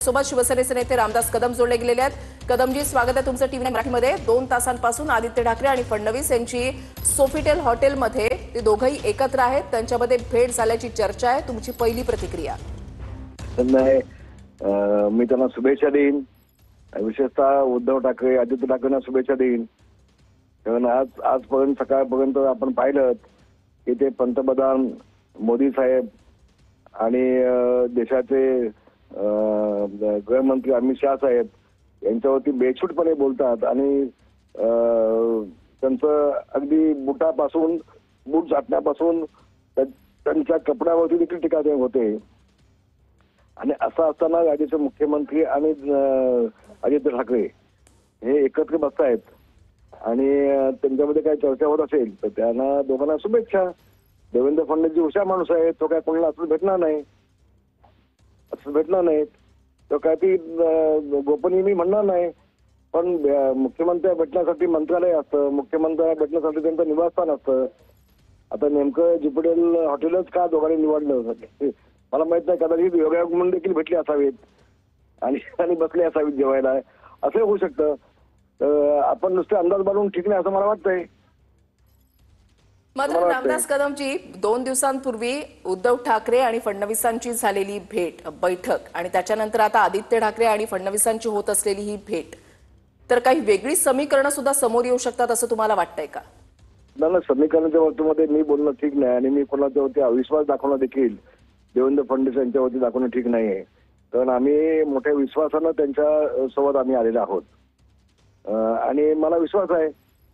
आपल्यासोबत शिवसेनेचे नेते रामदास कदम जोडले गेलेले आहेत। कदमजी, स्वागत आहे तुमचं टीव्ही मराठीमध्ये। 2 तासांपासून आदित्य ठाकरे आणि फडणवीस यांची सोफिटेल हॉटेलमध्ये ते दोघंही एकत्र आहेत, त्यांच्यामध्ये भेट झाल्याची चर्चा आहे। तुमची पहिली प्रतिक्रिया? नाही, मी त्यांना शुभेच्छा देईन। विशेषतः उद्धव ठाकरे, आदित्य ठाकरेंना शुभेच्छा देईन। कारण आजपर्यंत सकाळपर्यंत आपण पाहिलं की ते पंतप्रधान मोदी साहेब आणि देशाचे गृहमंत्री अमित शाह साहेब यांच्यावरती बेछूटपणे बोलतात आणि त्यांचं अगदी बुटापासून बूट झाटण्यापासून त्यांच्या कपड्यावरती देखील टीका होते। आणि असं असताना राज्याचे मुख्यमंत्री आणि आदित्य ठाकरे हे एकत्र बसतायत आणि त्यांच्यामध्ये काही चर्चा होत असेल तर त्यांना दोघांना शुभेच्छा। देवेंद्र फडणवीस हुशार माणूस आहे, तो काय कोणाला असं भेटणार नाही, तो काय ती गोपनीय मी म्हणणार नाही। पण मुख्यमंत्री भेटण्यासाठी मंत्रालय असतं, मुख्यमंत्र्यांना भेटण्यासाठी त्यांचं निवासस्थान असतं। आता नेमकं ज्युपिटर हॉटेलच का दोघांनी निवडलं मला माहित नाही। कदाचित योगायोग म्हणून देखील भेटले असावेत आणि बसले असावेत जेवायला, असं होऊ शकतं। आपण नुसते अंदाज बांधून ठीक नाही असं मला वाटतंय। मात्र रामदास कदमजी, 2 दिवसांपूर्वी उद्धव ठाकरे आणि फडणवीसांची झालेली बैठक आणि त्याच्यानंतर आता आदित्य ठाकरे आणि फडणवीसांची होत असलेली ही भेट, तर काही वेगळी समीकरणं सुद्धा समोर येऊ शकतात असं तुम्हाला वाटतंय का? नाही, समीकरणाच्या बाबतीमध्ये मी बोलणं ठीक नाही आणि मी कोणाच्यावरती अविश्वास दाखवणं देखील देवेंद्र फडणवीस यांच्यावरती दाखवणं ठीक नाहीये। कारण आम्ही मोठ्या विश्वासानं त्यांच्या सोबत आम्ही आलेलो आहोत आणि मला विश्वास आहे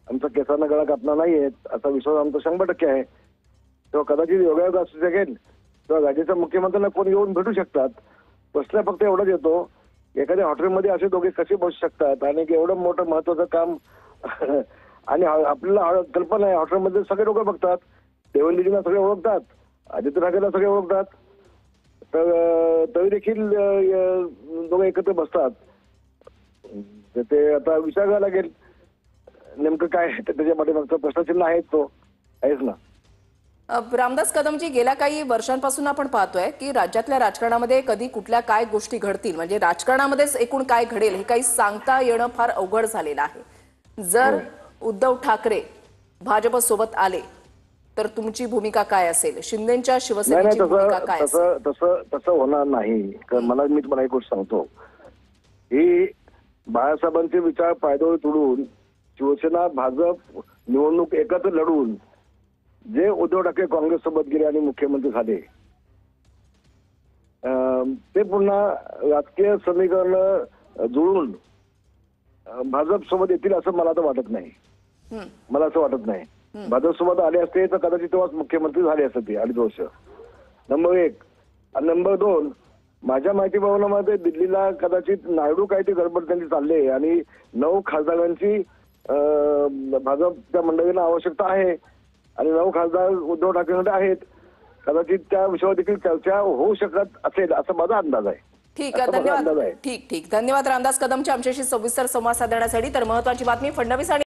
आमचा केसांना गळा कापणार नाहीये असा विश्वास आमचा 100% आहे। तेव्हा कदाचित योगायोग असू शकेल तेव्हा राज्याच्या मुख्यमंत्र्यांना कोण येऊन भेटू शकतात। प्रश्न फक्त एवढाच येतो, एखाद्या हॉटेलमध्ये असे दोघे कसे बसू शकतात आणि एवढं मोठं महत्वाचं काम आणि आपल्याला कल्पना आहे हॉटेलमध्ये सगळे लोक बघतात, देवेंद्रजींना सगळे ओळखतात, आदित्य ठाकरेला सगळे ओळखतात, तर तरी देखील दोघे एकत्र बसतात। ते आता विचार करायला लागेल नेमकं काय त्याच्या पाठीमागचं प्रश्नचिन्ह आहे, तो आहेच ना। रामदास कदमजी, गेल्या काही वर्षांपासून आपण पाहतोय की राज्यातल्या राजकारणामध्ये कधी कुठल्या काय गोष्टी घडतील, म्हणजे राजकारणामध्येच एकूण काय घडेल हे काही सांगता येणं फार अवघड झालेलं आहे। जर उद्धव ठाकरे भाजप सोबत आले तर तुमची भूमिका काय असेल? शिंदेच्या शिवसेनेची भूमिका काय असेल? तसं होणार नाही। मला मी तुम्हाला एक गोष्ट सांगतो, ही बाळासाहेबांचे विचार पायदळी तोडून शिवसेना भाजप निवडणूक एकत्र लढून जे उद्धव ठाकरे काँग्रेस सोबत गेले आणि मुख्यमंत्री झाले, ते पुन्हा राजकीय समीकरण जुळून भाजप सोबत येतील असं मला तर वाटत नाही। भाजप सोबत आले असते तर कदाचित तेव्हाच मुख्यमंत्री झाले असते ते 2.5 वर्ष। नंबर 1 आणि नंबर 2, माझ्या माहिती भवनामध्ये दिल्लीला कदाचित नायडू काही ते गडबड त्यांची चालले आणि 9 खासदारांची भाजपच्या मंडळींना आवश्यकता आहे आणि 9 खासदार उद्धव ठाकरेंकडे आहेत। कदाचित त्या विषयावर देखील चर्चा होऊ शकत असेल असा माझा अंदाज आहे। ठीक आहे, धन्यवाद। ठीक धन्यवाद रामदास कदमचे आमच्याशी सविस्तर संवाद साधण्यासाठी। तर महत्वाची बातमी, फडणवीस आणि